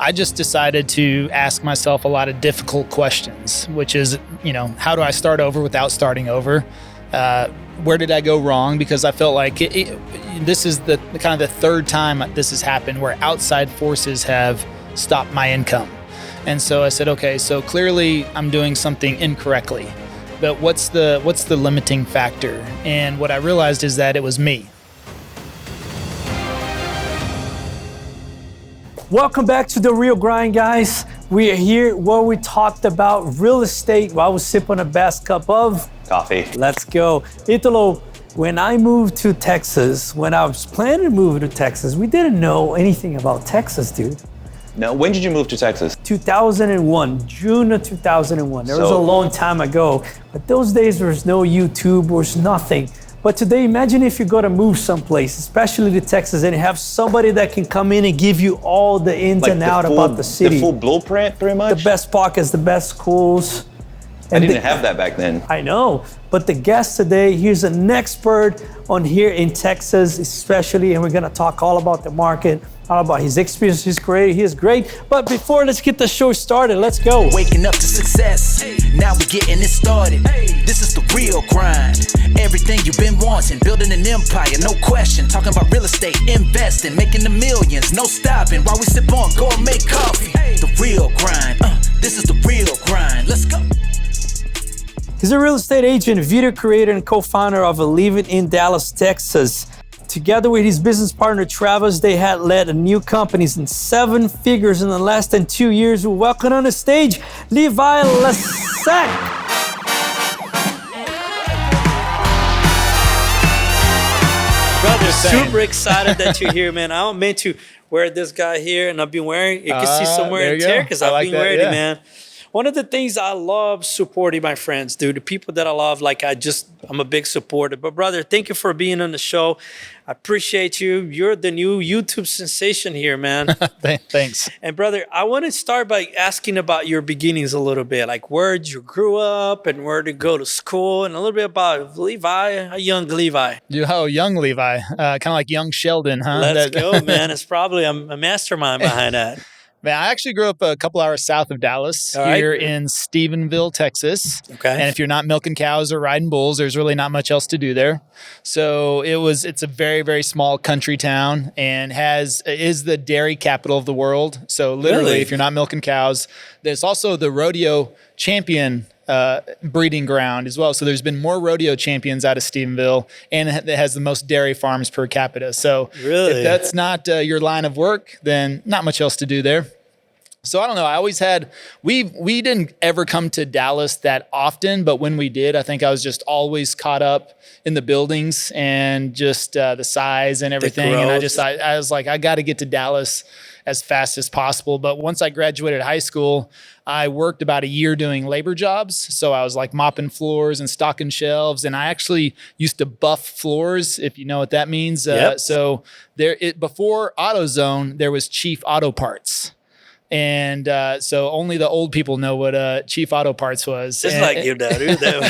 I just decided to ask myself a lot of difficult questions, which is, how do I start over without starting over? Where did I go wrong? Because I felt like this is the kind of the third time this has happened where outside forces have stopped my income. And so I said, okay, so clearly I'm doing something incorrectly, but what's the limiting factor? And what I realized is that it was me. Welcome back to The Real Grind, guys. We are here where we talked about real estate while I was sipping a best cup of coffee. Let's go. Italo, when I moved to Texas, when I was planning to move to Texas, we didn't know anything about Texas, dude. No, when did you move to Texas? 2001, June of 2001. That was a long time ago. But those days there was no YouTube, there was nothing. But today, imagine if you're going to move someplace, especially to Texas, and have somebody that can come in and give you all the ins and outs about the city. The full blueprint, pretty much? The best pockets, the best schools. I didn't have that back then. I know. But the guest today, he's an expert on here in Texas, especially, and we're going to talk all about the market, all about his experience. He's great. He is great. But before, let's get the show started. Let's go. Waking up to success. Now we're getting it started. This is the real grind. Everything you've been wanting, building an empire, no question. Talking about real estate, investing, making the millions, no stopping. While we sip on, go and make coffee. The real grind. This is the real grind. Let's go. He's a real estate agent, video creator, and co-founder of Live It in Dallas, Texas. Together with his business partner, Travis, they had led new companies in 7 figures in the less than 2 years. We welcome on the stage, Levi Lascsak. Brother, super excited that you're here, man. I don't mean to wear this guy here, and I've been wearing, you can see somewhere in here because I've been wearing it, man. One of the things I love supporting my friends, dude, the people that I love, I'm a big supporter. But brother, thank you for being on the show. I appreciate you. You're the new YouTube sensation here, man. Thanks. And brother, I want to start by asking about your beginnings a little bit, like where did you grew up and where did you go to school, and a little bit about Levi, a young Levi. Young Levi, kind of like young Sheldon, huh? Let's go, man. It's probably a mastermind behind that. Man, I actually grew up a couple hours south of Dallas, here in Stephenville, Texas. Okay. And if you're not milking cows or riding bulls, there's really not much else to do there. So it's a very, very small country town and is the dairy capital of the world. So literally, if you're not milking cows, there's also the rodeo champion breeding ground as well. So there's been more rodeo champions out of Stephenville, and it has the most dairy farms per capita. So if that's not your line of work, then not much else to do there. So I don't know. I always had, we didn't ever come to Dallas that often, but when we did, I think I was just always caught up in the buildings and just the size and everything. And I was like, I got to get to Dallas as fast as possible. But once I graduated high school, I worked about a year doing labor jobs. So I was like mopping floors and stocking shelves. And I actually used to buff floors, if you know what that means. So before AutoZone, there was Chief Auto Parts. And so only the old people know what Chief Auto Parts was. Just like you know.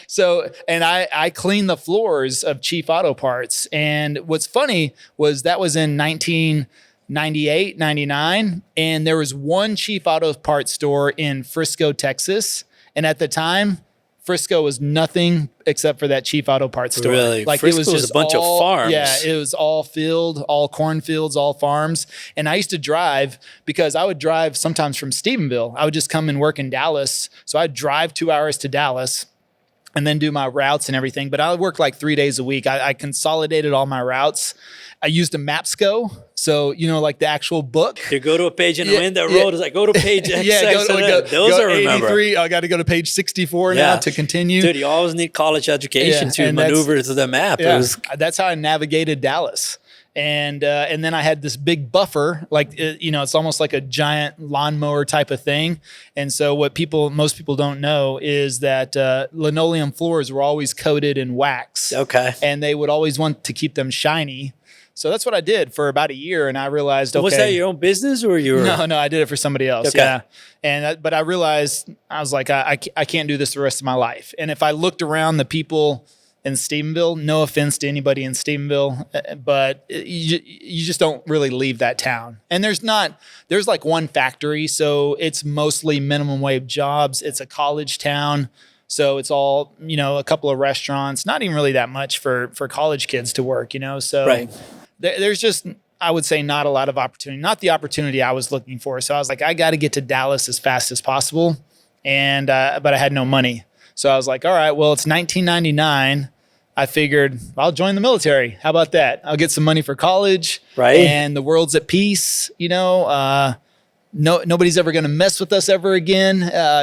So, and I cleaned the floors of Chief Auto Parts. And what's funny was that was in 1998, 99. And there was one Chief Auto Parts store in Frisco, Texas. And at the time, Frisco was nothing except for that Chief Auto Parts store. Really? Like Frisco it was just a bunch of farms. Yeah, it was all field, all cornfields, all farms. And I used to drive because I would drive sometimes from Stephenville. I would just come and work in Dallas. So I'd drive 2 hours to Dallas and then do my routes and everything. But I would work like 3 days a week. I consolidated all my routes. I used a Mapsco. So, like the actual book. You go to a page and when that road is like, go to page X. Those I remember. 83. I got to go to page 64 now to continue. Dude, you always need college education to maneuver to the map. Yeah, that's how I navigated Dallas. And then I had this big buffer, it's almost like a giant lawnmower type of thing. And so what most people don't know is that linoleum floors were always coated in wax. Okay. And they would always want to keep them shiny. So that's what I did for about a year, and I realized, okay. Was that your own business or you were? No, I did it for somebody else. Okay. Yeah. But I realized, I was like, I can't do this the rest of my life. And if I looked around the people in Stephenville. No offense to anybody in Stephenville, but you just don't really leave that town. And there's like one factory, so it's mostly minimum wage jobs. It's a college town. So it's all, a couple of restaurants, not even really that much for college kids to work, So right. There's just, I would say, not a lot of opportunity, not the opportunity I was looking for. So I was like, I got to get to Dallas as fast as possible. And, but I had no money. So I was like, all right, well, it's 1999. I figured I'll join the military. How about that? I'll get some money for college. Right. And the world's at peace, nobody's ever going to mess with us ever again,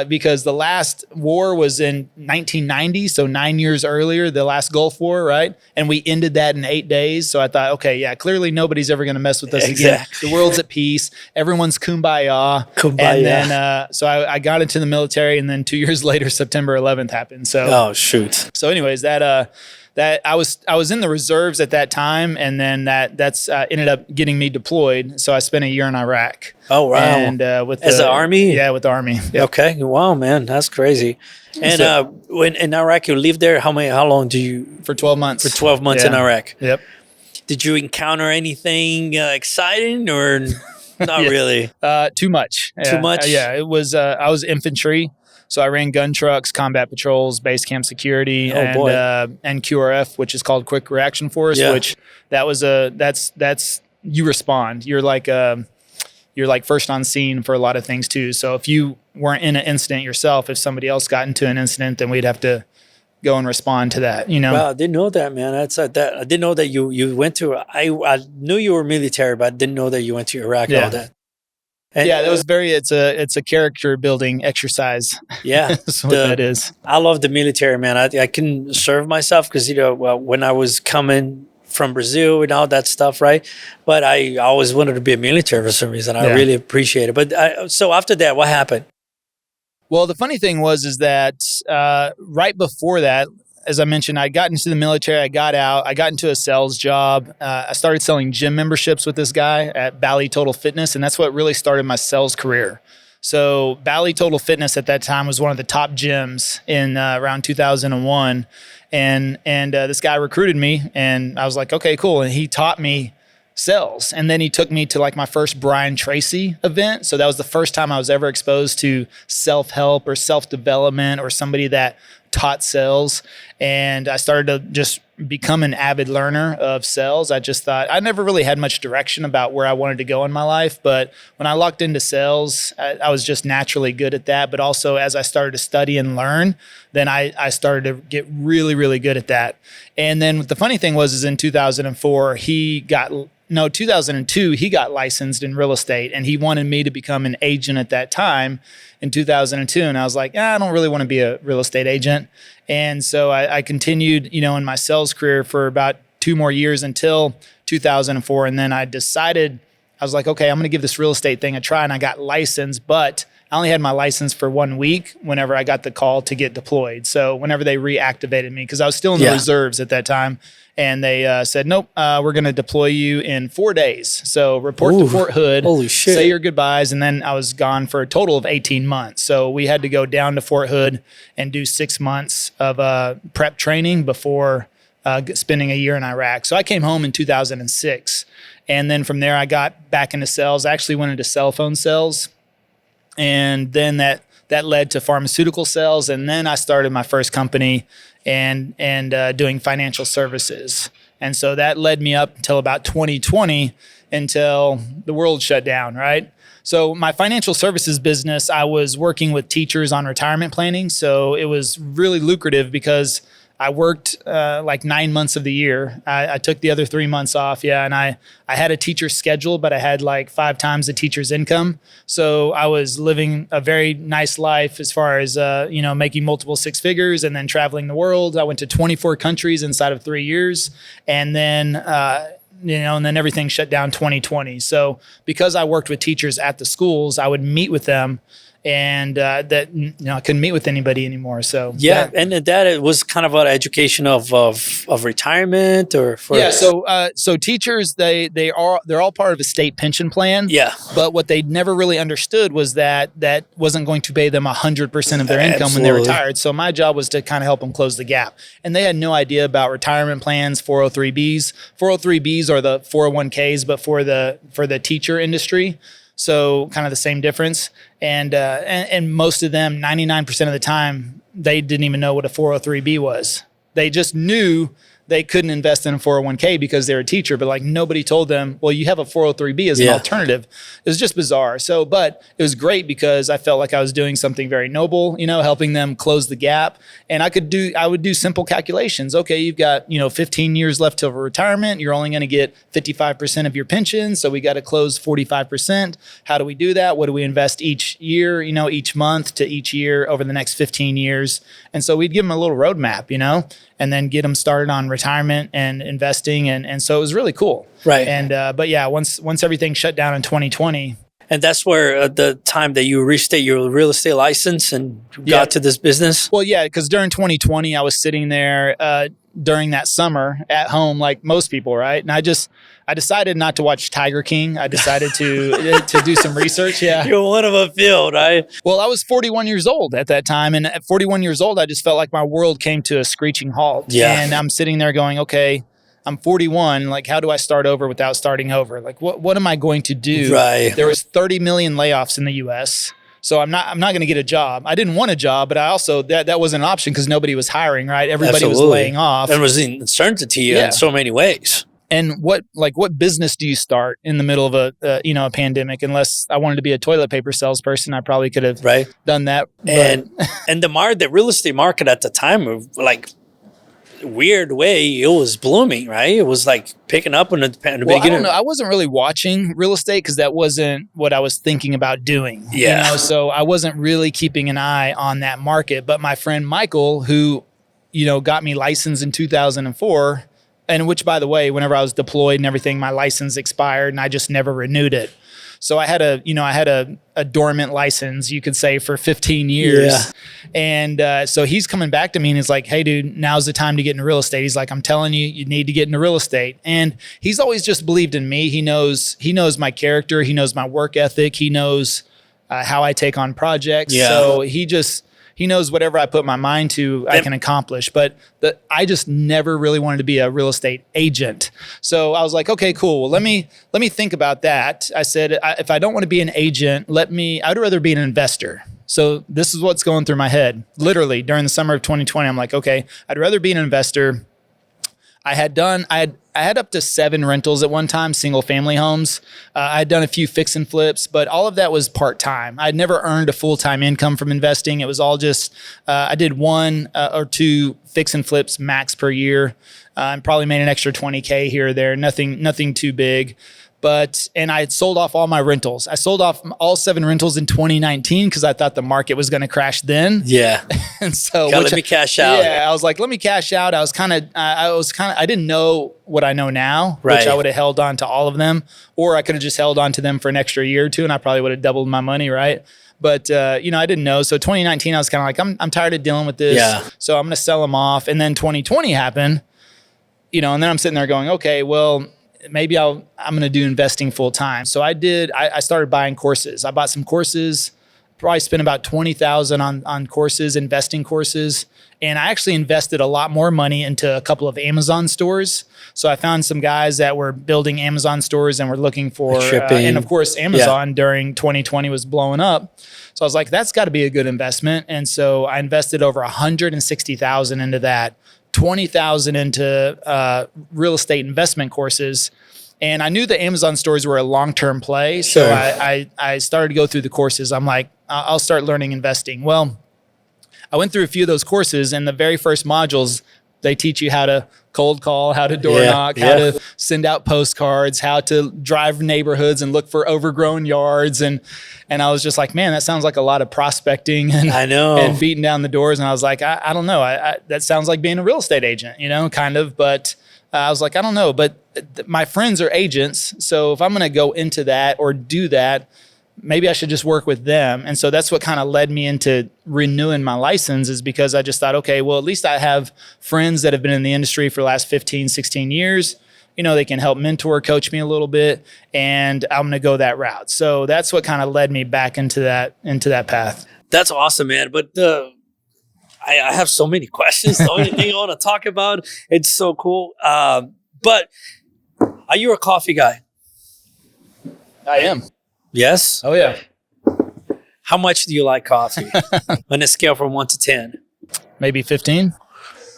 because the last war was in 1990. So 9 years earlier, the last Gulf War, right? And we ended that in 8 days. So I thought, okay, yeah, clearly nobody's ever going to mess with us again. The world's at peace. Everyone's kumbaya. Kumbaya. And then, so I got into the military, and then 2 years later, September 11th happened. So, oh, shoot. So anyways, that I was in the reserves at that time, and then that's ended up getting me deployed. So I spent a year in Iraq. Oh wow! And with the Army, yeah, with the Army. Yep. Okay, wow, man, that's crazy. And when in Iraq, you lived there. How long do you? For 12 months. For 12 months in Iraq. Yep. Did you encounter anything exciting or not really? Too much. Too much. Yeah, it was. I was infantry. So I ran gun trucks, combat patrols, base camp security, and QRF, which is called Quick Reaction Force. Yeah. Which that's you respond. You're like first on scene for a lot of things too. So if you weren't in an incident yourself, if somebody else got into an incident, then we'd have to go and respond to that. Wow, I didn't know that, man. That's that. I didn't know that you went to. I knew you were military, but I didn't know that you went to Iraq. Yeah. All that. And yeah, it was it's a character building exercise. Yeah, that's what that is. I love the military, man. I can serve myself because when I was coming from Brazil and all that stuff, right? But I always wanted to be a military for some reason. I really appreciate it. But so after that, what happened? Well, the funny thing is that right before that, as I mentioned, I got into the military. I got out. I got into a sales job. I started selling gym memberships with this guy at Bally Total Fitness, and that's what really started my sales career. So Bally Total Fitness at that time was one of the top gyms in around 2001, and this guy recruited me, and I was like, okay, cool. And he taught me sales, and then he took me to like my first Brian Tracy event. So that was the first time I was ever exposed to self-help or self-development or somebody that taught sales. And I started to just become an avid learner of sales. I just thought I never really had much direction about where I wanted to go in my life. But when I locked into sales, I was just naturally good at that. But also as I started to study and learn, then I started to get really, really good at that. And then the funny thing was in 2002, he got licensed in real estate, and he wanted me to become an agent at that time in 2002. And I was like, I don't really want to be a real estate agent. And so I continued, in my sales career for about 2 more years until 2004. And then I decided, I was like, okay, I'm going to give this real estate thing a try. And I got licensed, but I only had my license for 1 week whenever I got the call to get deployed. So whenever they reactivated me, because I was still in the reserves at that time, and they said, nope, we're going to deploy you in 4 days. So report to Fort Hood, holy shit, say your goodbyes, and then I was gone for a total of 18 months. So we had to go down to Fort Hood and do 6 months of prep training before spending a year in Iraq. So I came home in 2006. And then from there, I got back into sales. I actually went into cell phone sales. And then that led to pharmaceutical sales. And then I started my first company and doing financial services. And so that led me up until about 2020, until the world shut down, right? So my financial services business, I was working with teachers on retirement planning. So it was really lucrative because I worked like 9 months of the year. I took the other 3 months off. Yeah. And I had a teacher schedule, but I had like 5 times the teacher's income. So I was living a very nice life as far as, making multiple 6 figures and then traveling the world. I went to 24 countries inside of 3 years. And then, and then everything shut down 2020. So because I worked with teachers at the schools, I would meet with them and that I couldn't meet with anybody anymore. So and that it was kind of an education of retirement or for So teachers they're all part of a state pension plan. Yeah, but what they never really understood was that wasn't going to pay them 100% of their income when they retired. So my job was to kind of help them close the gap, and they had no idea about retirement plans, 403bs. 403bs are the 401ks, but for the teacher industry. So kind of the same difference. And most of them, 99% of the time, they didn't even know what a 403b was. They just knew they couldn't invest in a 401k because they're a teacher, but like nobody told them, well, you have a 403b as an alternative. It was just bizarre. So, but it was great because I felt like I was doing something very noble, helping them close the gap. And I would do simple calculations. Okay, you've got, 15 years left till retirement. You're only going to get 55% of your pension. So we got to close 45%. How do we do that? What do we invest each year, each month to each year over the next 15 years? And so we'd give them a little roadmap, and then get them started on retirement and investing. And so it was really cool. Right. And, but yeah, once everything shut down in 2020. And that's where the time that you restate your real estate license and got to this business? Well, yeah, because during 2020, I was sitting there during that summer at home, like most people, right? And I decided not to watch Tiger King. I decided to do some research. Yeah. You're one of a field, right? Well, I was 41 years old at that time. And at 41 years old, I just felt like my world came to a screeching halt. Yeah. And I'm sitting there going, okay, I'm 41. Like, how do I start over without starting over? Like, what am I going to do? Right. There was 30 million layoffs in the U.S., so I'm not going to get a job. I didn't want a job, but I also that wasn't an option because nobody was hiring, right? Everybody was laying off. And it was uncertainty in so many ways. And what business do you start in the middle of a pandemic? Unless I wanted to be a toilet paper salesperson, I probably could have done that. And the real estate market at the time, like, weird way, it was blooming, right? It was like picking up in the beginning. I don't know. I wasn't really watching real estate because that wasn't what I was thinking about doing. Yeah. So I wasn't really keeping an eye on that market. But my friend Michael, who, got me licensed in 2004, and which, by the way, whenever I was deployed and everything, my license expired and I just never renewed it. So I had a dormant license, you could say, for 15 years. Yeah. And so he's coming back to me and he's like, hey, dude, now's the time to get into real estate. He's like, I'm telling you, you need to get into real estate. And he's always just believed in me. He knows my character. He knows my work ethic. He knows how I take on projects. Yeah. So he knows whatever I put my mind to, I can accomplish. But I just never really wanted to be a real estate agent. So I was like, okay, cool. Well, let me think about that. I said, if I don't want to be an agent, I'd rather be an investor. So this is what's going through my head. Literally during the summer of 2020, I'm like, okay, I'd rather be an investor. I had up to 7 rentals at one time, single family homes. I had done a few fix and flips, but all of that was part-time. I'd never earned a full-time income from investing. It was all just, I did 1 or 2 fix and flips max per year. And probably made an extra 20K here or there, nothing too big. And I had sold off all my rentals. I sold off all 7 rentals in 2019 because I thought the market was going to crash then. Yeah. And so let me cash out. Yeah, I was like, let me cash out. I didn't know what I know now, right, which I would have held on to all of them, or I could have just held on to them for an extra year or 2, and I probably would have doubled my money, right? But, I didn't know. So 2019, I was kind of like, I'm tired of dealing with this. Yeah. So I'm going to sell them off. And then 2020 happened, and then I'm sitting there going, okay, well, maybe I'm going to do investing full time. So I started buying courses. I bought some courses, probably spent about $20,000 on courses, investing courses. And I actually invested a lot more money into a couple of Amazon stores. So I found some guys that were building Amazon stores and were looking for shipping. And of course, Amazon during 2020 was blowing up. So I was like, that's got to be a good investment. And so I invested over $160,000 into that. 20,000 into real estate investment courses. And I knew the Amazon stores were a long-term play. So I started to go through the courses. I'm like, I'll start learning investing. Well, I went through a few of those courses, and the very first modules, they teach you how to cold call, how to door knock, how to send out postcards, how to drive neighborhoods and look for overgrown yards. And I was just like, man, that sounds like a lot of prospecting and I know, and beating down the doors. And I was like, I don't know. That sounds like being a real estate agent, kind of. But I was like, I don't know. But my friends are agents. So if I'm going to go into that or do that, maybe I should just work with them. And so that's what kind of led me into renewing my license, is because I just thought, okay, well, at least I have friends that have been in the industry for the last 15, 16 years. You know, they can help mentor, coach me a little bit, and I'm going to go that route. So that's what kind of led me back into that path. That's awesome, man. But I have so many questions. So many things I want to talk about. It's so cool. But are you a coffee guy? I am. Yes? Oh, yeah. How much do you like coffee on a scale from 1 to 10? Maybe 15.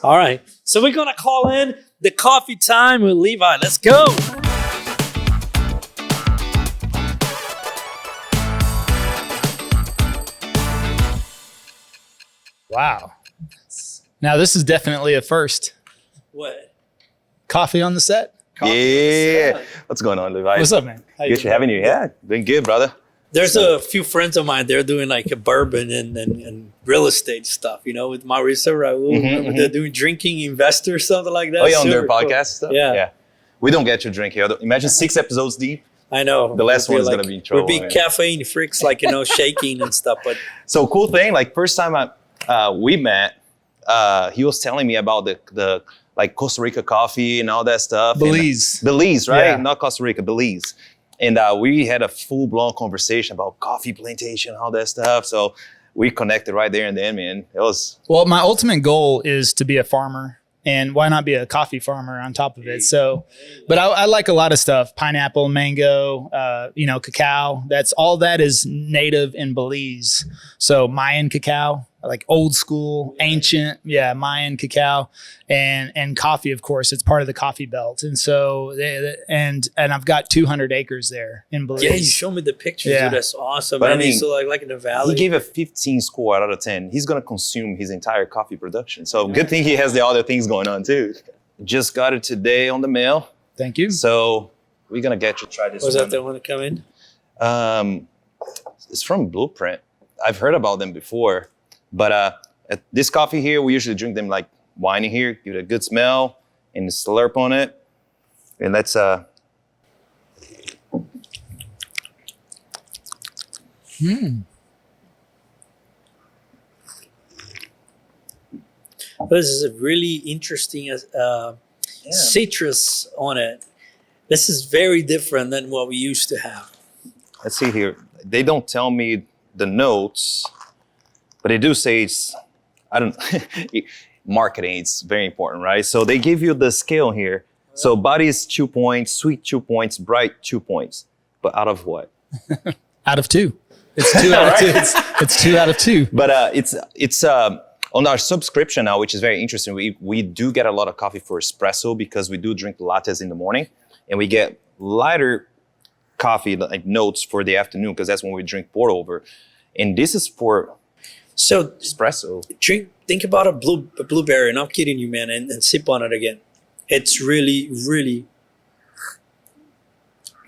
All right. So we're going to call in the coffee time with Levi. Let's go. Wow. Now, this is definitely a first. What? Coffee on the set? Yeah. What's going on, Levi? What's up, man? Good to having you. Yeah, doing good, brother. There's a few friends of mine. They're doing like a bourbon and real estate stuff, you know, with Mauricio Raul. They're doing drinking investor, something like that. Oh, yeah, on their Super cool. podcast stuff? Yeah. We don't get to drink here. Imagine 6 episodes deep. I know. The last one's going to be in trouble. We're big caffeine freaks, like, you know, shaking and stuff. But so cool thing, like first time we met, he was telling me about the like Costa Rica coffee and all that stuff. Belize. Belize, right? Yeah. Not Costa Rica, Belize. And we had a full-blown conversation about coffee plantation, all that stuff. So we connected right there and then, man. It was... Well, my ultimate goal is to be a farmer. And why not be a coffee farmer on top of it? So, but I like a lot of stuff: pineapple, mango, cacao. All that is native in Belize. So Mayan cacao, like old school, ancient, Mayan cacao, and coffee. Of course, it's part of the coffee belt. And so, and I've got 200 acres there in Belize. yeah, you showed me the pictures. Yeah. Dude, that's awesome. But Man. I mean, So like in the valley. He gave a 15 score out of 10. He's going to consume his entire coffee production. So good thing he has the other things going on too. Just got it today on the mail. Thank you. So we're going to get you to try this Was one. that the one to come in? It's from Blueprint. I've heard about them before. But at this coffee here, we usually drink them like wine in here. Give it a good smell and slurp on it. And let's... This is a really interesting citrus on it. This is very different than what we used to have. Let's see here. They don't tell me the notes, but they do say it's, I don't marketing, it's very important, right? So they give you the scale here. So body is 2 points, sweet 2 points, bright 2 points. But out of what? Out of 2. It's 2 out of 2. It's 2 out of 2. But it's on our subscription now, which is very interesting. We do get a lot of coffee for espresso because we do drink lattes in the morning, and we get lighter coffee like notes for the afternoon because that's when we drink pour over. And this is for espresso. Think about a blueberry, and I'm kidding you, man, and sip on it again. It's really, really,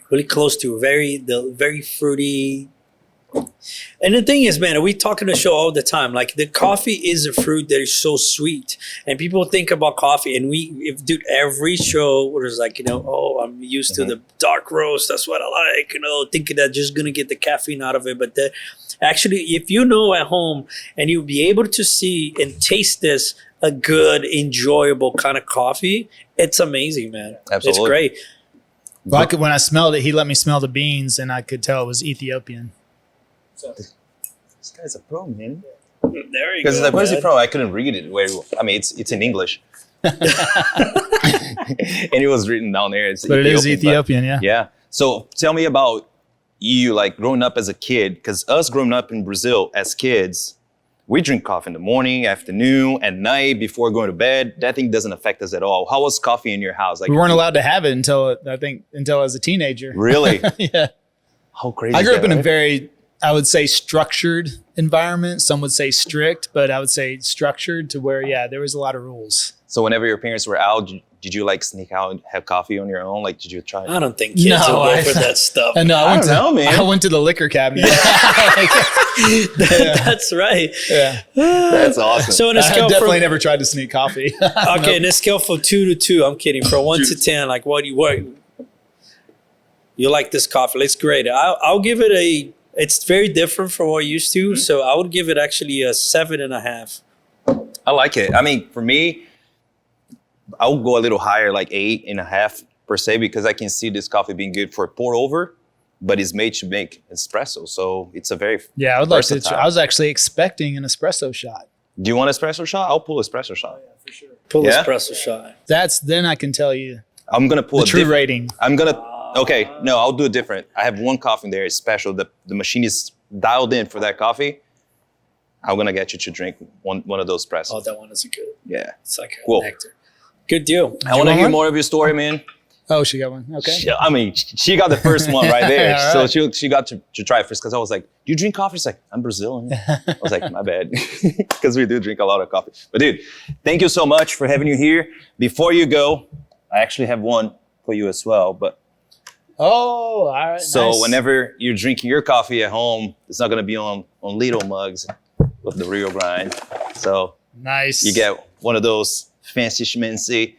really close to very fruity. And the thing is, man, we talk in the show all the time. Like the coffee is a fruit that is so sweet, and people think about coffee, and dude, every show where it's like, I'm used to the dark roast. That's what I like, thinking that just gonna get the caffeine out of it. But actually, if you know at home and you'll be able to see and taste this, a good, enjoyable kind of coffee, it's amazing, man. Absolutely. It's great. Well, when I smelled it, he let me smell the beans, and I could tell it was Ethiopian. So. This guy's a pro, man. There you go. Because like, where's it from? I couldn't read it. It's in English. And it was written down there. But it is Ethiopian, yeah. Yeah. So tell me about you, like growing up as a kid, because us growing up in Brazil as kids, we drink coffee in the morning, afternoon, at night, before going to bed. That thing doesn't affect us at all. How was coffee in your house? Like we weren't allowed to have it until I was a teenager. Really? Yeah. How crazy I grew up in right? a very, I would say, structured environment. Some would say strict, but I would say structured to where, there was a lot of rules. So whenever your parents were out, did you like sneak out and have coffee on your own? Like, did you try? I don't think kids will go for that stuff. No, I don't know, man. I went to the liquor cabinet. That's right. Yeah. That's awesome. So in a I scale definitely never tried to sneak coffee. Okay, in a scale from 2 to 2, I'm kidding. From 1 to 10, like what you like this coffee? Let's grade it. I'll give it It's very different from what I used to. So I would give it actually a 7.5. I like it. I mean, for me, I would go a little higher, like 8.5 per se, because I can see this coffee being good for pour over, but it's made to make espresso. So it's a very I would like to. I was actually expecting an espresso shot. Do you want espresso shot? I'll pull espresso shot. Oh, yeah, for sure. Pull espresso shot. Then I can tell you. I'm gonna pull the true rating. Okay, no, I'll do it different. I have one coffee in there. It's special. The machine is dialed in for that coffee. I'm gonna get you to drink one of those espressos. Oh, that one is good. Yeah, it's like a nectar. Good deal. I want to hear more of your story, man. Oh, she got one. Okay. She got the first one right there. Right. So she got to try it first because I was like, "Do you drink coffee?" She's like, "I'm Brazilian." I was like, "My bad," because we do drink a lot of coffee. But dude, thank you so much for having you here. Before you go, I actually have one for you as well. But all right. So nice. whenever you're drinking your coffee at home, it's not gonna be on little mugs with the real grind. So nice. You get one of those fancy schmancy,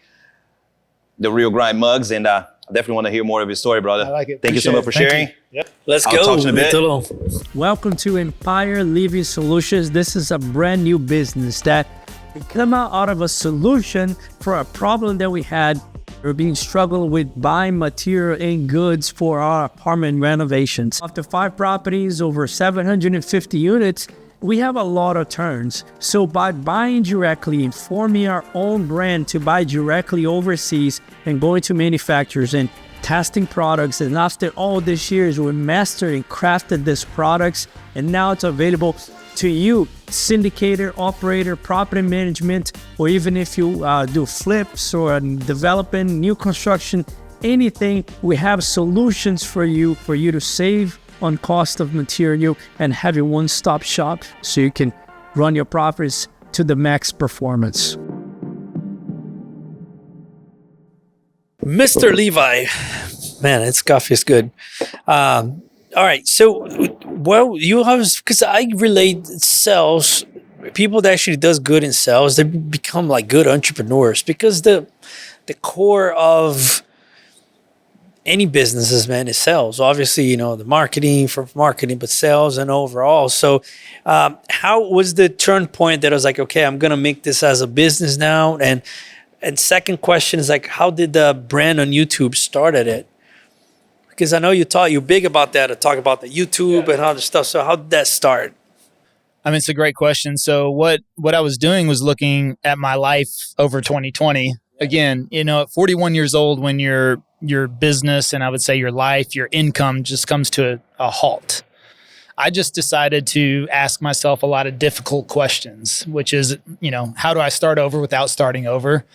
the real grind mugs, and I definitely want to hear more of your story, brother. I like it. Thank you so much for sharing. Yep. Let's I'll go. talk to you in a bit. Welcome to Empire Living Solutions. This is a brand new business that we come out of a solution for a problem that we had. We're being struggling with buying material and goods for our apartment renovations. After 5 properties, over 750 units, we have a lot of turns. So by buying directly and forming our own brand to buy directly overseas and going to manufacturers and testing products, and after all these years, we mastered and crafted these products, and now it's available to you, syndicator, operator, property management, or even if you do flips or developing new construction, anything, we have solutions for you to save on cost of material and have a one-stop shop so you can run your properties to the max performance. Mr. Levi, man, this coffee is good. All right, so, well, you have, because I relate sales, people that actually does good in sales, they become like good entrepreneurs because the core of any businesses, man, is sales. Obviously, the marketing for marketing, but sales and overall. So how was the turn point that I was like, okay, I'm going to make this as a business now? And second question is like, how did the brand on YouTube started it? Because I know you're big about that, to talk about the YouTube and all this stuff. So how did that start? I mean, it's a great question. So what I was doing was looking at my life over 2020. Again, at 41 years old, when your business and I would say your life, your income just comes to a halt. I just decided to ask myself a lot of difficult questions, which is, how do I start over without starting over?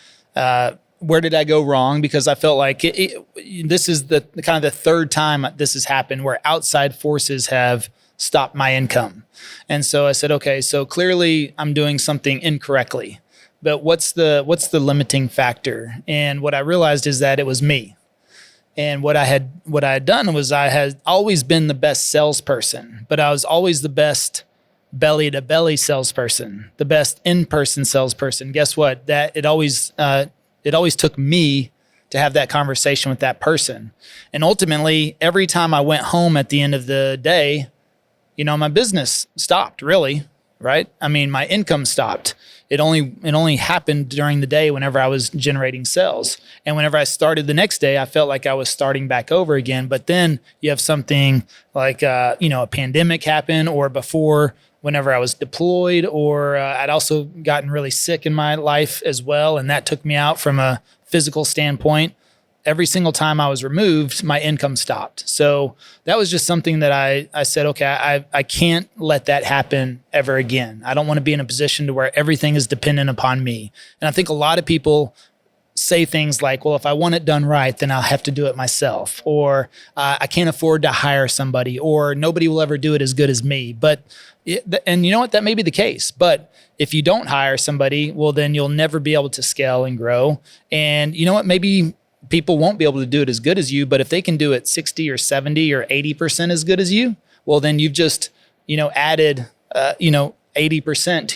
Where did I go wrong? Because I felt like this is the kind of the third time this has happened where outside forces have stopped my income. And so I said, okay, so clearly I'm doing something incorrectly, but what's the limiting factor? And what I realized is that it was me. And what I had done was I had always been the best salesperson, but I was always the best belly to belly salesperson, the best in-person salesperson. Guess what? That it always took me to have that conversation with that person. And ultimately, every time I went home at the end of the day, my business stopped, really, right? I mean, my income stopped. It only happened during the day whenever I was generating sales. And whenever I started the next day, I felt like I was starting back over again. But then you have something like, a pandemic happen, or before, whenever I was deployed, or I'd also gotten really sick in my life as well. And that took me out from a physical standpoint. Every single time I was removed, my income stopped. So that was just something that I said, okay, I can't let that happen ever again. I don't want to be in a position to where everything is dependent upon me. And I think a lot of people say things like, well, if I want it done right, then I'll have to do it myself. Or I can't afford to hire somebody, or nobody will ever do it as good as me. But and you know what? That may be the case. But if you don't hire somebody, well, then you'll never be able to scale and grow. And you know what? Maybe people won't be able to do it as good as you, but if they can do it 60 or 70 or 80% as good as you, well, then you've just, added, 80%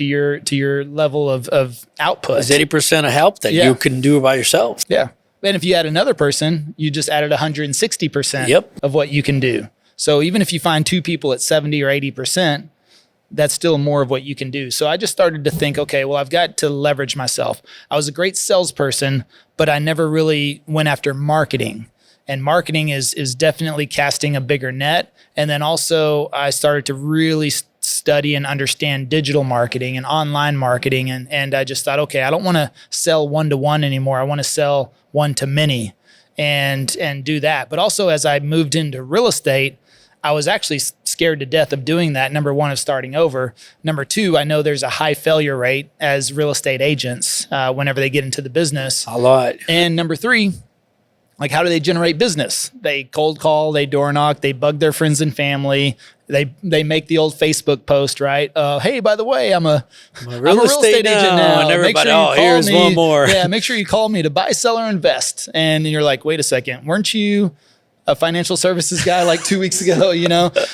to your level of output. Is 80% of help that you can do by yourself? Yeah. And if you add another person, you just added 160% of what you can do. So even if you find 2 people at 70 or 80%, that's still more of what you can do. So I just started to think, okay, well, I've got to leverage myself. I was a great salesperson, but I never really went after marketing. And marketing is definitely casting a bigger net. And then also I started to really study and understand digital marketing and online marketing. And I just thought, okay, I don't want to sell one-to-one anymore. I want to sell one-to-many and do that. But also as I moved into real estate, I was actually scared to death of doing that. Number one, of starting over. Number two, I know there's a high failure rate as real estate agents whenever they get into the business. A lot. And number three, like, how do they generate business? They cold call, they door knock, they bug their friends and family. They make the old Facebook post, right? Hey, by the way, I'm a real estate agent now. And everybody, here's one more. Yeah, make sure you call me to buy, sell, or invest. And you're like, wait a second, weren't you a financial services guy like 2 weeks ago,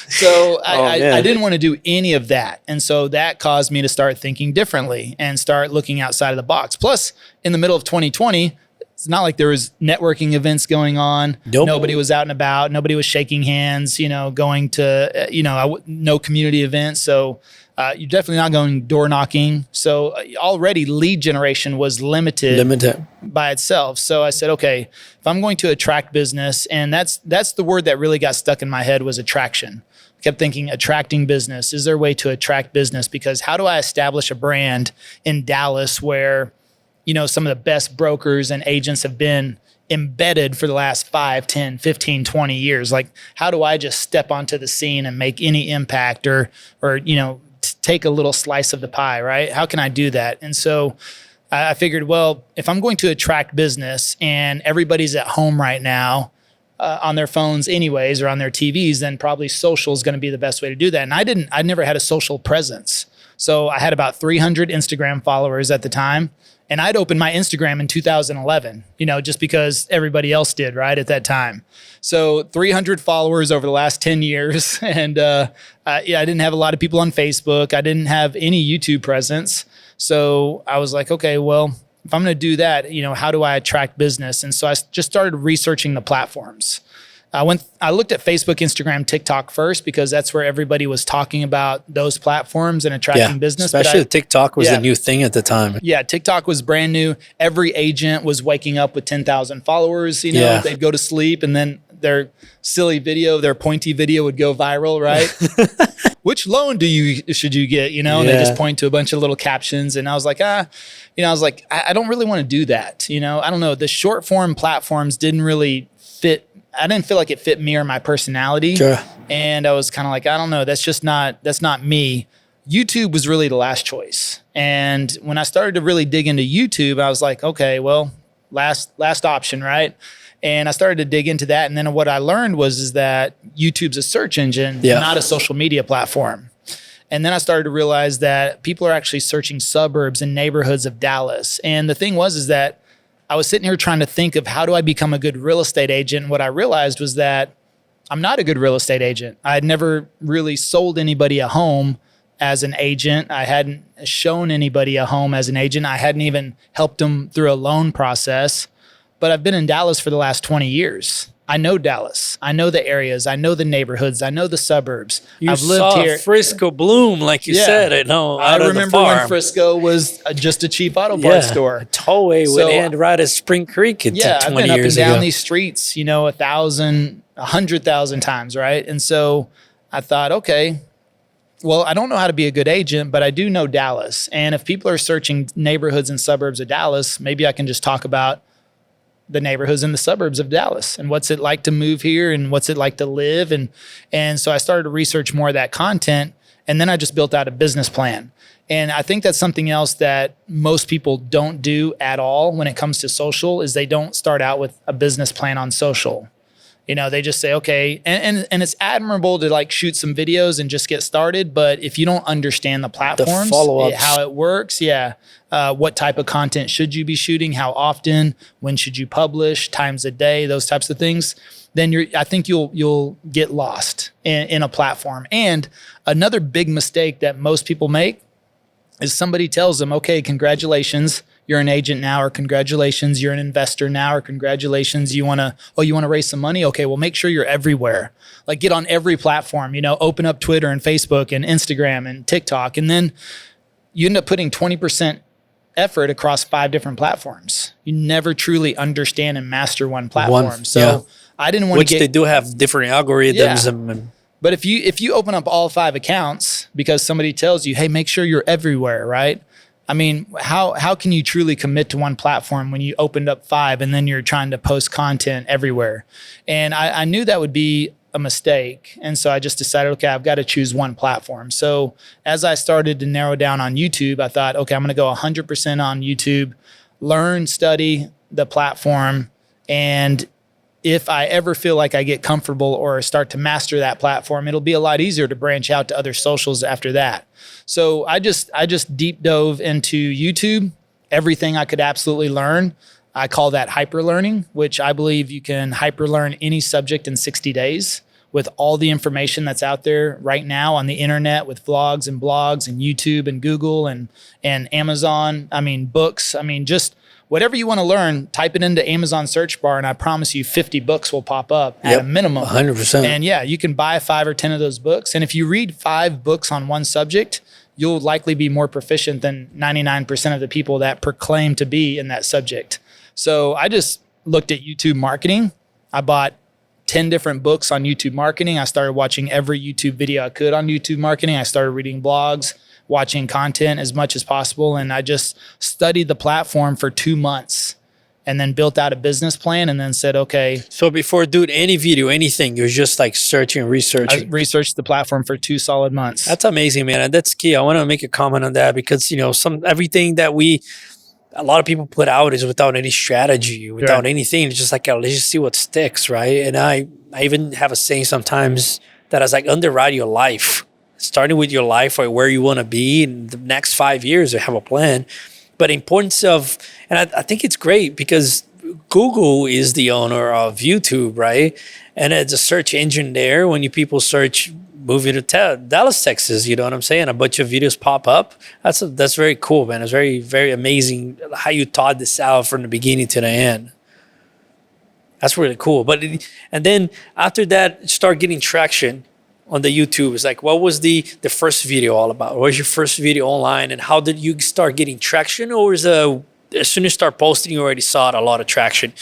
So I didn't want to do any of that. And so that caused me to start thinking differently and start looking outside of the box. Plus, in the middle of 2020, it's not like there was networking events going on. Nope. Nobody was out and about. Nobody was shaking hands, going to, no community events. So you're definitely not going door knocking. So already lead generation was limited by itself. So I said, okay, if I'm going to attract business, and that's the word that really got stuck in my head was attraction. I kept thinking attracting business. Is there a way to attract business? Because how do I establish a brand in Dallas where, some of the best brokers and agents have been embedded for the last 5, 10, 15, 20 years? Like, how do I just step onto the scene and make any impact or take a little slice of the pie, right? How can I do that? And so I figured, well, if I'm going to attract business and everybody's at home right now on their phones anyways, or on their TVs, then probably social is going to be the best way to do that. And I never had a social presence. So I had about 300 Instagram followers at the time. And I'd opened my Instagram in 2011, just because everybody else did, right, at that time. So 300 followers over the last 10 years. And I didn't have a lot of people on Facebook. I didn't have any YouTube presence. So I was like, okay, well, if I'm going to do that, how do I attract business? And so I just started researching the platforms. I looked at Facebook, Instagram, TikTok first, because that's where everybody was talking about those platforms and attracting business. Especially TikTok was the new thing at the time. Yeah, TikTok was brand new. Every agent was waking up with 10,000 followers. They'd go to sleep and then their silly video, their pointy video would go viral, right? Which loan should you get? And they just point to a bunch of little captions. And I was like, I don't really want to do that. I don't know. The short form platforms didn't really fit. I didn't feel like it fit me or my personality. Sure. And I was kind of like, I don't know, that's not me. YouTube was really the last choice. And when I started to really dig into YouTube, I was like, okay, well, last option, right? And I started to dig into that. And then what I learned is that YouTube's a search engine, not a social media platform. And then I started to realize that people are actually searching suburbs and neighborhoods of Dallas. And the thing is that I was sitting here trying to think of how do I become a good real estate agent. And what I realized was that I'm not a good real estate agent. I had never really sold anybody a home as an agent. I hadn't shown anybody a home as an agent. I hadn't even helped them through a loan process. But I've been in Dallas for the last 20 years. I know Dallas. I know the areas. I know the neighborhoods. I know the suburbs. I've lived here. Frisco bloom, like you said. I remember when Frisco was just a cheap auto parts store. A tollway would end right at Spring Creek 20 years ago. I've been up and down these streets, 100,000 times, right? And so I thought, okay, well, I don't know how to be a good agent, but I do know Dallas. And if people are searching neighborhoods and suburbs of Dallas, maybe I can just talk about the neighborhoods in the suburbs of Dallas and what's it like to move here and what's it like to live. And so I started to research more of that content, and then I just built out a business plan. And I think that's something else that most people don't do at all when it comes to social is they don't start out with a business plan on social. They just say, okay, and it's admirable to shoot some videos and just get started. But if you don't understand the platforms, how it works, what type of content should you be shooting, how often, when should you publish, times a day, those types of things, then I think you'll get lost in a platform. And another big mistake that most people make is somebody tells them, okay, congratulations, you're an agent now, or congratulations, you're an investor now, or congratulations, you want to raise some money. Okay, well, make sure you're everywhere. Like, get on every platform, open up Twitter and Facebook and Instagram and TikTok. And then you end up putting 20% effort across 5 different platforms. You never truly understand and master one platform. I didn't want to they do have different algorithms. But if you open up all 5 accounts because somebody tells you, hey, make sure you're everywhere, right? I mean, how can you truly commit to one platform when you opened up 5 and then you're trying to post content everywhere? And I knew that would be a mistake. And so I just decided, okay, I've got to choose one platform. So as I started to narrow down on YouTube, I thought, okay, I'm going to go 100% on YouTube, learn, study the platform. And if I ever feel like I get comfortable or start to master that platform, it'll be a lot easier to branch out to other socials after that. So I just deep dove into YouTube, everything I could absolutely learn. I call that hyper learning, which I believe you can hyper learn any subject in 60 days with all the information that's out there right now on the internet with vlogs and blogs and YouTube and Google and Amazon. I mean, books. I mean, just whatever you want to learn, type it into Amazon search bar, and I promise you 50 books will pop up at a minimum. 100%. And yeah, you can buy 5 or 10 of those books. And if you read 5 books on one subject, you'll likely be more proficient than 99% of the people that proclaim to be in that subject. So I just looked at YouTube marketing. I bought 10 different books on YouTube marketing. I started watching every YouTube video I could on YouTube marketing. I started reading blogs, watching content as much as possible. And I just studied the platform for 2 months and then built out a business plan and then said, okay. So before doing any video, anything, you're just like searching, researching. I researched the platform for 2 solid months. That's amazing, man. And that's key. I want to make a comment on that because, everything that a lot of people put out is without any strategy, without anything. It's just like, let's just see what sticks, right? And I even have a saying sometimes that I was like, underwrite your life. Starting with your life or where you want to be in the next 5 years, or have a plan. But importance of, and I think it's great because Google is the owner of YouTube, right? And it's a search engine there. When people search moving to Dallas, Texas, you know what I'm saying? A bunch of videos pop up. That's very cool, man. It's very, very amazing how you thought this out from the beginning to the end. That's really cool. And then after that, start getting traction on the YouTube. It's like, what was the first video all about? What was your first video online, and how did you start getting traction? Or as soon as you start posting, you already saw a lot of traction?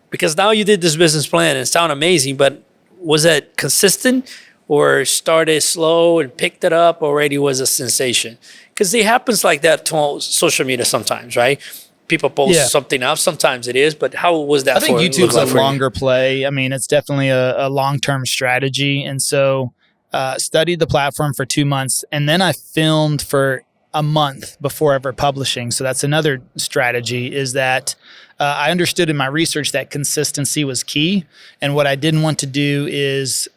Because now you did this business plan and it sounded amazing, but was that consistent or started slow and picked it up already was a sensation? Because it happens like that to social media sometimes, right? People post something up. Sometimes it is, but how was that? I think YouTube's a longer play. I mean, it's definitely a long-term strategy. And so studied the platform for 2 months, and then I filmed for a month before ever publishing. So that's another strategy, is that I understood in my research that consistency was key. And what I didn't want to do is,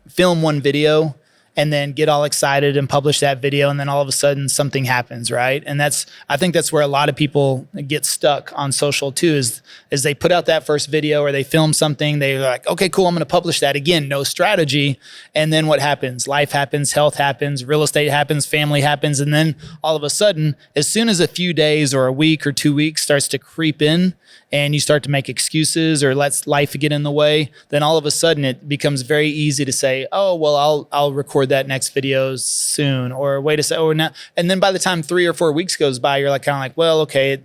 film one video and then get all excited and publish that video, and then all of a sudden something happens, right? And I think that's where a lot of people get stuck on social too, is they put out that first video or they film something, they're like, okay, cool, I'm gonna publish that. Again, no strategy. And then what happens? Life happens, health happens, real estate happens, family happens, and then all of a sudden, as soon as a few days or a week or 2 weeks starts to creep in, and you start to make excuses or lets life get in the way, then all of a sudden it becomes very easy to say, oh, well, I'll record that next video soon, or wait a second, or not. And then by the time 3 or 4 weeks goes by, you're kind of like, well, okay,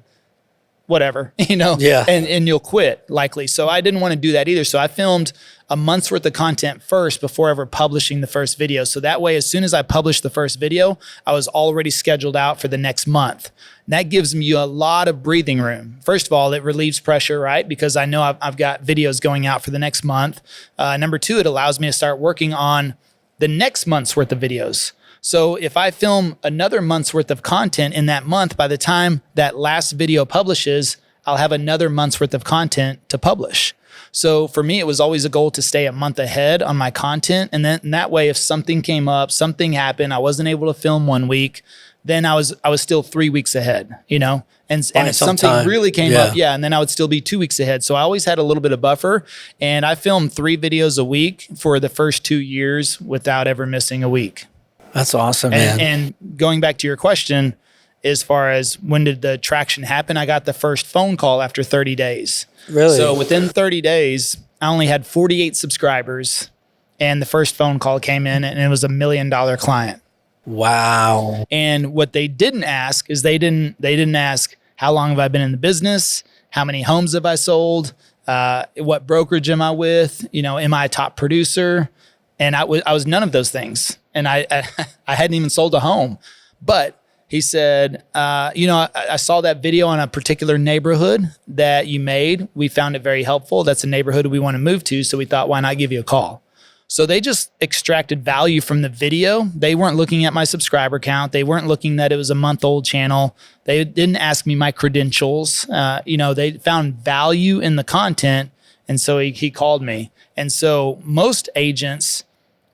whatever, Yeah. And you'll quit likely. So I didn't want to do that either. So I filmed a month's worth of content first before ever publishing the first video. So that way, as soon as I published the first video, I was already scheduled out for the next month. And that gives me a lot of breathing room. First of all, it relieves pressure, right? Because I know I've got videos going out for the next month. Number 2, it allows me to start working on the next month's worth of videos. So if I film another month's worth of content in that month, by the time that last video publishes, I'll have another month's worth of content to publish. So for me, it was always a goal to stay a month ahead on my content. And then that way, if something came up, something happened, I wasn't able to film 1 week, then I was still 3 weeks ahead, And if something really came up, and then I would still be 2 weeks ahead. So I always had a little bit of buffer, and I filmed 3 videos a week for the first 2 years without ever missing a week. That's awesome, man. And going back to your question, as far as when did the traction happen. I got the first phone call after 30 days. Really? So within 30 days, I only had 48 subscribers, and the first phone call came in, and it was $1 million client. Wow. And what they didn't ask is they didn't ask, how long have I been in the business? How many homes have I sold? What brokerage am I with? Am I a top producer? And I was none of those things. And I hadn't even sold a home. But he said, I saw that video on a particular neighborhood that you made. We found it very helpful. That's a neighborhood we want to move to. So we thought, why not give you a call? So they just extracted value from the video. They weren't looking at my subscriber count. They weren't looking that it was a month-old channel. They didn't ask me my credentials. They found value in the content. And so he called me. And so most agents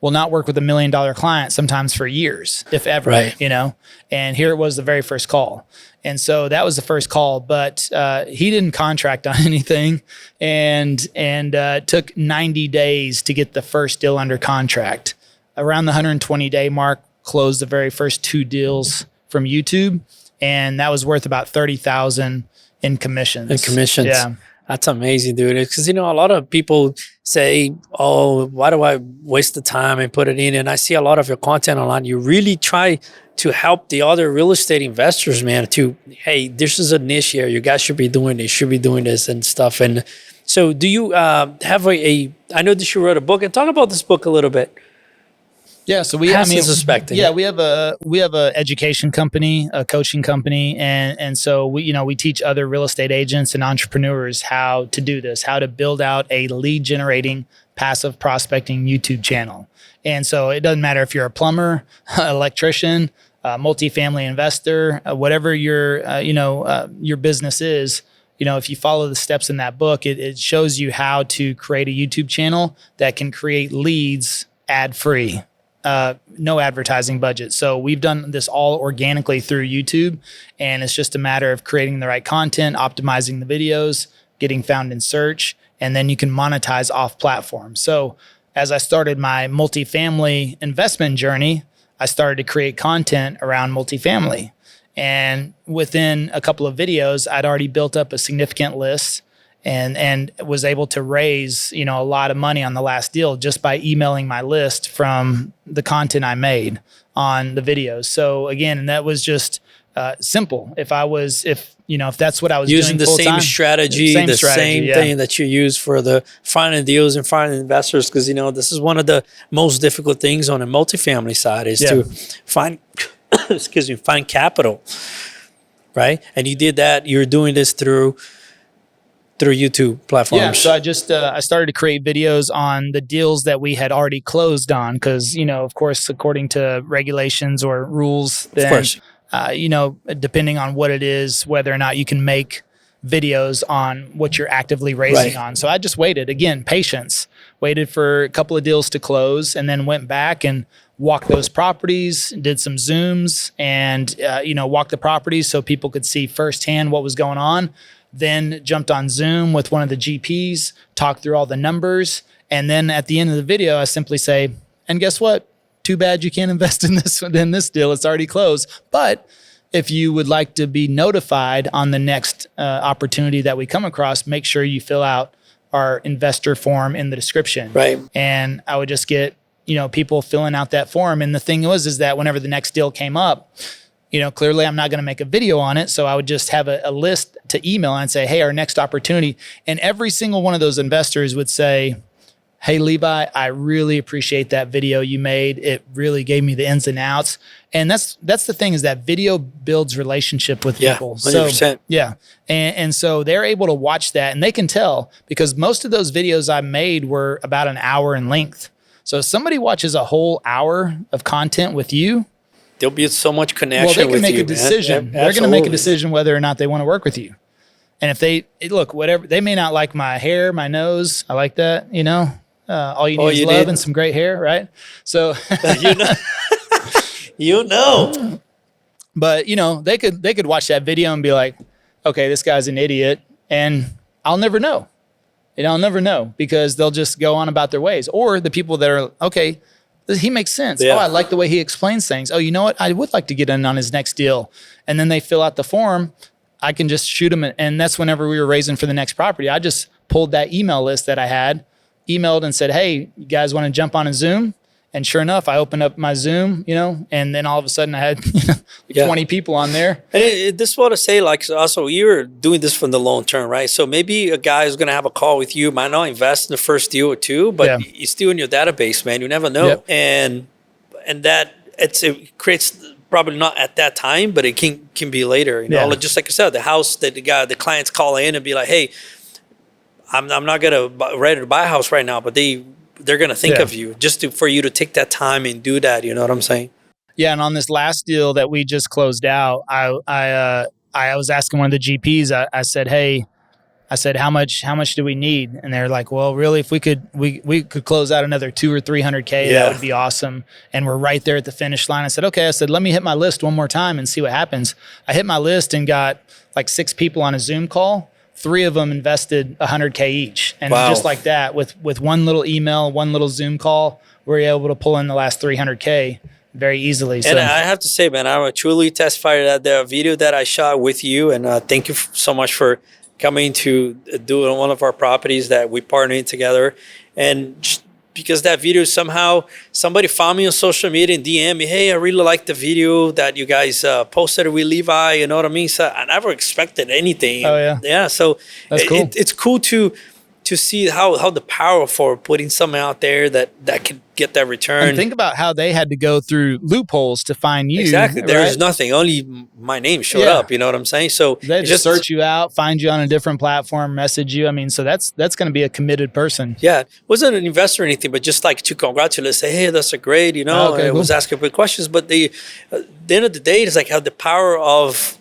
will not work with $1 million client sometimes for years, if ever, right. And here it was the very first call. And so that was the first call, but he didn't contract on anything, and it took 90 days to get the first deal under contract. Around the 120-day mark, closed the very first 2 deals from YouTube, and that was worth about $30,000 in commissions. Yeah. That's amazing, dude. Because, a lot of people say, oh, why do I waste the time and put it in? And I see a lot of your content online. You really try to help the other real estate investors, man, hey, this is a niche here. You guys should be doing this, and stuff. And so do you have I know that you wrote a book, and talk about this book a little bit. Yeah, so we have a education company, a coaching company, and so we teach other real estate agents and entrepreneurs how to do this, how to build out a lead generating passive prospecting YouTube channel. And so it doesn't matter if you're a plumber, electrician, multifamily investor, whatever your business is. If you follow the steps in that book, it shows you how to create a YouTube channel that can create leads ad-free. No advertising budget. So we've done this all organically through YouTube, and it's just a matter of creating the right content, optimizing the videos, getting found in search, and then you can monetize off platform. So as I started my multifamily investment journey, I started to create content around multifamily. And within a couple of videos, I'd already built up a significant list and was able to raise, a lot of money on the last deal just by emailing my list from the content I made on the videos. So again, that was just simple. If that's what I was using doing the same strategy, same thing that you use for the finding deals and finding investors, because this is one of the most difficult things on a multifamily side is to find, find capital, right? And you did that. You're doing this through YouTube platforms. Yeah, so I just I started to create videos on the deals that we had already closed on, because of course, according to regulations or rules, then, of course. Depending on what it is, whether or not you can make videos on what you're actively raising on. So I just waited. Again, patience. Waited for a couple of deals to close, and then went back and walked those properties, did some Zooms, and walked the properties so people could see firsthand what was going on. Then jumped on Zoom with one of the GPs, talked through all the numbers, and then at the end of the video, I simply say, and guess what? Too bad you can't invest in this deal. It's already closed. But if you would like to be notified on the next opportunity that we come across, make sure you fill out our investor form in the description. Right. And I would just get, people filling out that form. And the thing is that whenever the next deal came up, clearly I'm not going to make a video on it. So I would just have a list to email and say, hey, our next opportunity. And every single one of those investors would say, hey, Levi, I really appreciate that video you made. It really gave me the ins and outs. And that's the thing, is that video builds relationship with people. 100%. So, yeah. And so they're able to watch that, and they can tell, because most of those videos I made were about an hour in length. So if somebody watches a whole hour of content with you, there'll be so much connection with you. Well, they can make a decision. They're going to make a decision whether or not they want to work with you. And if they may not like my hair, my nose. I like that, all you need is love and some great hair, right? So, But, they could watch that video and be like, okay, this guy's an idiot. And I'll never know. I'll never know, because they'll just go on about their ways. Or the people that are, okay, he makes sense. Yeah. Oh, I like the way he explains things. Oh, you know what? I would like to get in on his next deal. And then they fill out the form. I can just shoot them. And that's whenever we were raising for the next property. I just pulled that email list that I had, emailed and said, hey, you guys want to jump on a Zoom? And sure enough, I opened up my Zoom, and then all of a sudden I had 20 people on there. And this is what I say, like, also you're doing this for the long term, right? So maybe a guy is going to have a call with you, might not invest in the first deal or two, but he's still in your database, man. You never know. Yep. And that it creates, probably not at that time, but it can be later. Just like I said, the house that the clients call in and be like, hey, I'm not ready to buy a house right now, but they're going to think of you for you to take that time and do that. You know what I'm saying? Yeah. And on this last deal that we just closed out, I was asking one of the GPs, I said, hey, how much do we need? And they're like, well, really, if we could close out another 200 or 300K, that would be awesome. And we're right there at the finish line. I said, okay. I said, let me hit my list one more time and see what happens. I hit my list and got like 6 people on a Zoom call. 3 of them invested 100K each. And just like that, with one little email, one little Zoom call, we're able to pull in the last 300K very easily. And I have to say, man, I truly testify that the video that I shot with you, and thank you so much for coming to do one of our properties that we partnered together. And just because that video, somehow somebody found me on social media and DM me, hey, I really like the video that you guys posted with Levi, you know what I mean? So I never expected anything. Oh, yeah. Yeah, so that's cool. It's cool to see how the power for putting something out there that can get that return. And think about how they had to go through loopholes to find you. Exactly. There's nothing. Only my name showed up. You know what I'm saying? So they just search you out, find you on a different platform, message you. I mean, so that's going to be a committed person. Yeah. Wasn't an investor or anything, but just like to congratulate, say, hey, that's a great, I was asking good questions. But at the end of the day, it's like how the power of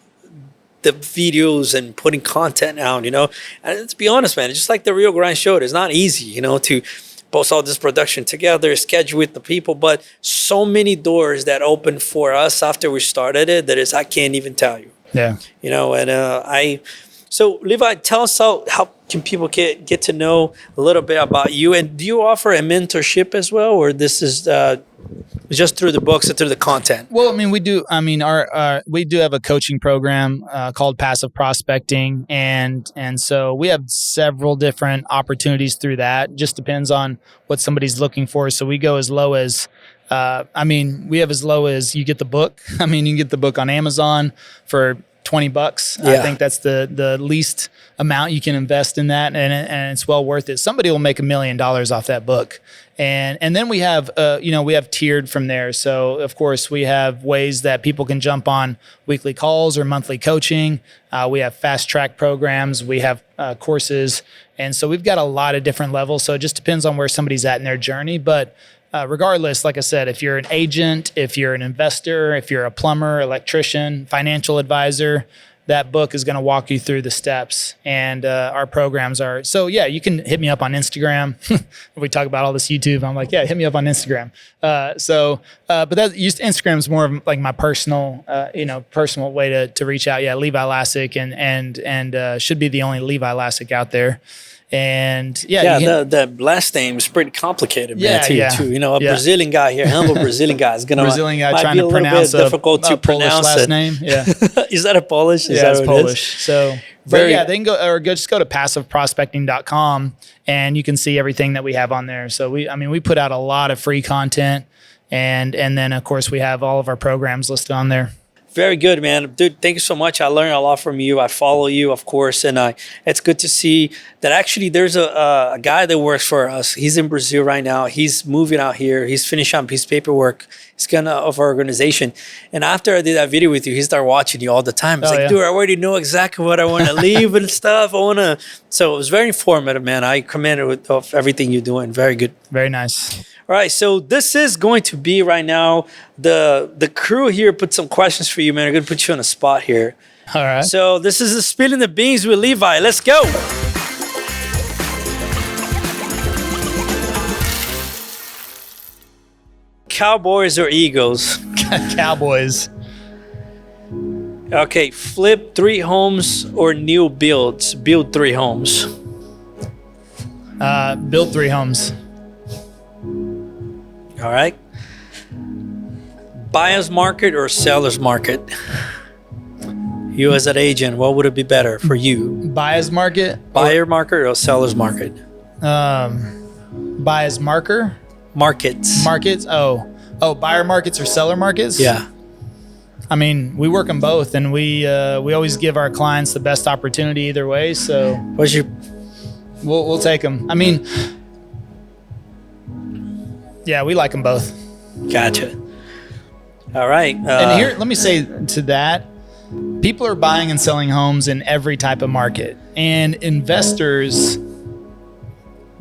the videos and putting content out, and let's be honest, man, it's just like the Real Grind showed. It's not easy, to post all this production together, schedule with the people, but so many doors that opened for us after we started it I can't even tell you. Yeah. So Levi, tell us how can people get to know a little bit about you, and do you offer a mentorship as well, or this is just through the books and through the content? Well, I mean, we do. I mean, we do have a coaching program called Passive Prospecting, and so we have several different opportunities through that. Just depends on what somebody's looking for. So we go as low as. We have as low as you get the book. I mean, you can get the book on Amazon for $20. Yeah. I think that's the least amount you can invest in that, and it's well worth it. Somebody will make $1 million off that book. And then we have we have tiered from there. So of course we have ways that people can jump on weekly calls or monthly coaching. We have fast track programs. We have courses, and so we've got a lot of different levels. So it just depends on where somebody's at in their journey. But regardless, like I said, if you're an agent, if you're an investor, if you're a plumber, electrician, financial advisor, that book is going to walk you through the steps. And our programs are, so yeah, you can hit me up on Instagram. We talk about all this YouTube. I'm like, yeah, hit me up on Instagram. But Instagram is more of like my personal way to reach out. Yeah, Levi Lascsak, and should be the only Levi Lascsak out there. And the last name is pretty complicated, man. Too. Brazilian guy here, humble Brazilian guy is gonna trying to pronounce a difficult to pronounce last name. Yeah, is that a Polish? It's Polish. So, they can just go to passiveprospecting.com and you can see everything that we have on there. So we put out a lot of free content, and then of course we have all of our programs listed on there. Very good, man. Dude, thank you so much. I learned a lot from you. I follow you, of course, and it's good to see that actually there's a guy that works for us. He's in Brazil right now. He's moving out here. He's finishing up his paperwork. He's of our organization. And after I did that video with you, he started watching you all the time. It's dude, I already know exactly what I want to leave and stuff. So it was very informative, man. I commend it of everything you're doing. Very good. Very nice. All right, so this is going to be right now, the crew here put some questions for you, man. I'm going to put you on a spot here. All right. So this is the Spilling the Beans with Levi. Let's go. Cowboys or Eagles? Cowboys. Okay, flip 3 homes or new builds? Build 3 homes. Build 3 homes. All right. buyer's market or seller's market? You as an agent, what would it be better for you? Buyer's market? Buyer market or seller's market? Buyer's marker? Markets. Markets? Oh, buyer markets or seller markets? Yeah. I mean, we work them both, and we always give our clients the best opportunity either way. So we'll take them. I mean, yeah, we like them both. Gotcha. All right. And here, let me say to that, people are buying and selling homes in every type of market, and investors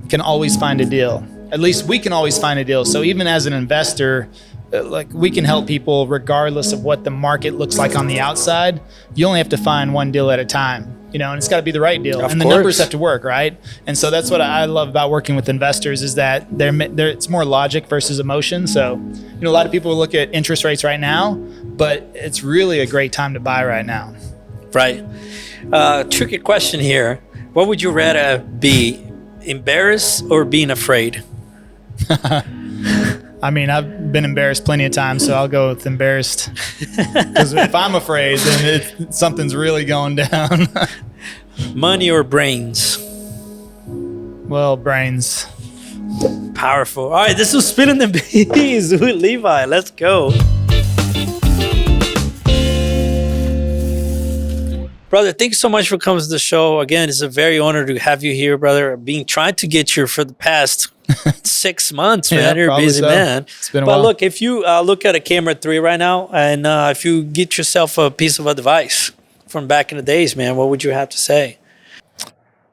can always find a deal. At least we can always find a deal. So even as an investor, like, we can help people regardless of what the market looks like on the outside. You only have to find one deal at a time, and it's got to be the right deal. Of and the course. numbers have to work, right? And so that's what I love about working with investors, is that it's more logic versus emotion. So, a lot of people look at interest rates right now, but it's really a great time to buy right now. Right. Tricky question here. What would you rather be, embarrassed or being afraid? I mean, I've been embarrassed plenty of times, so I'll go with embarrassed. Because if I'm afraid, then something's really going down. Money or brains? Well, brains. Powerful. All right, this was Spinning the Beans with Levi. Let's go. Brother, thank you so much for coming to the show. Again, it's a very honor to have you here, brother. I've been trying to get you for the past 6 months, man. Yeah, you're a busy man. It's been a while. while. Look, if you look at a camera 3 right now, and if you get yourself a piece of advice from back in the days, man, what would you have to say?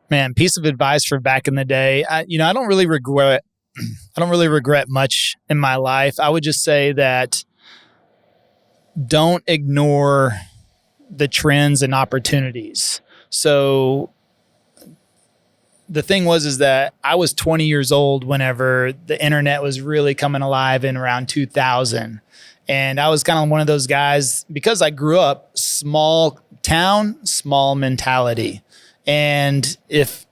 Man, piece of advice for back in the day. I don't really regret. I don't really regret much in my life. I would just say that don't ignore the trends and opportunities. So the thing is that I was 20 years old whenever the internet was really coming alive in around 2000. And I was kind of one of those guys, because I grew up small town, small mentality. And if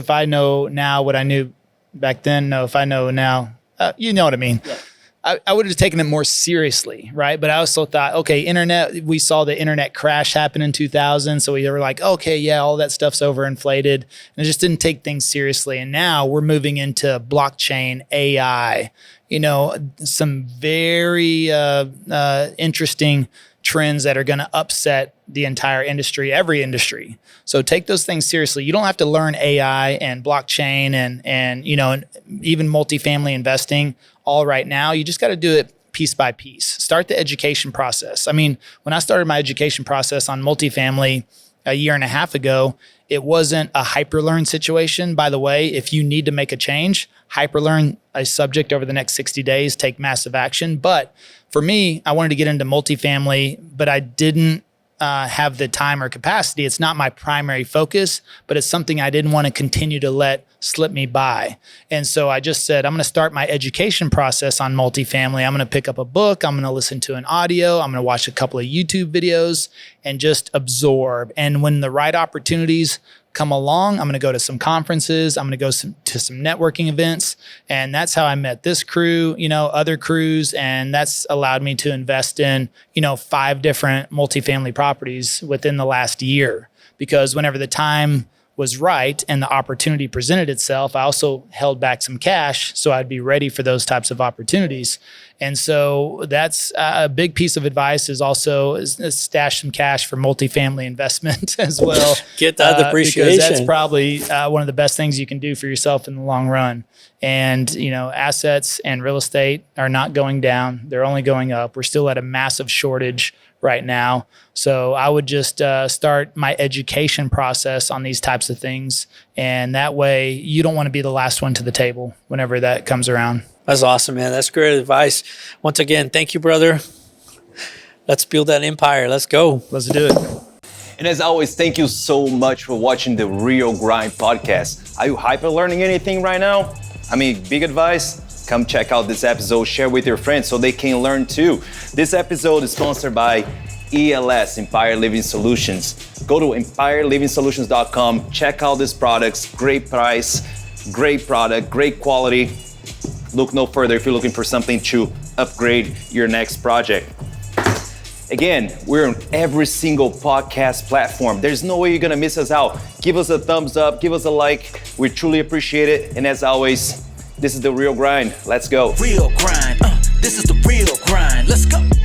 I know now what I knew back then, if I know now, you know what I mean? Yeah. I would have taken it more seriously, right? But I also thought, okay, internet, we saw the internet crash happen in 2000. So we were like, okay, yeah, all that stuff's overinflated. And I just didn't take things seriously. And now we're moving into blockchain, AI, some very interesting trends that are going to upset the entire industry, every industry. So take those things seriously. You don't have to learn AI and blockchain and even multifamily investing all right now. You just got to do it piece by piece. Start the education process. I mean, when I started my education process on multifamily a year and a half ago, it wasn't a hyperlearn situation. By the way, if you need to make a change, hyperlearn a subject over the next 60 days, take massive action. But for me, I wanted to get into multifamily, but I didn't have the time or capacity. It's not my primary focus, but it's something I didn't want to continue to let slip me by. And so I just said, I'm going to start my education process on multifamily. I'm going to pick up a book. I'm going to listen to an audio. I'm going to watch a couple of YouTube videos and just absorb. And when the right opportunities come along, I'm going to go to some conferences. I'm going to go to some networking events. And that's how I met this crew, other crews. And that's allowed me to invest in, 5 different multifamily properties within the last year. Because whenever the time was right and the opportunity presented itself, I also held back some cash so I'd be ready for those types of opportunities. And so that's a big piece of advice, is also stash some cash for multifamily investment as well. Get that appreciation. Because that's probably one of the best things you can do for yourself in the long run. And, assets and real estate are not going down. They're only going up. We're still at a massive shortage right now. So I would just start my education process on these types of things. And that way you don't want to be the last one to the table whenever that comes around. That's awesome, man. That's great advice. Once again, thank you, brother. Let's build that empire. Let's go. Let's do it. And as always, thank you so much for watching the Real Grind podcast. Are you hyper learning anything right now? I mean, big advice. Come check out this episode, share with your friends so they can learn too. This episode is sponsored by ELS, Empire Living Solutions. Go to empirelivingsolutions.com, check out these products, great price, great product, great quality. look no further if you're looking for something to upgrade your next project. Again, we're on every single podcast platform. There's no way you're gonna miss us out. Give us a thumbs up, give us a like. We truly appreciate it. And as always, this is the real grind. Let's go. Real grind. This is the real grind. Let's go.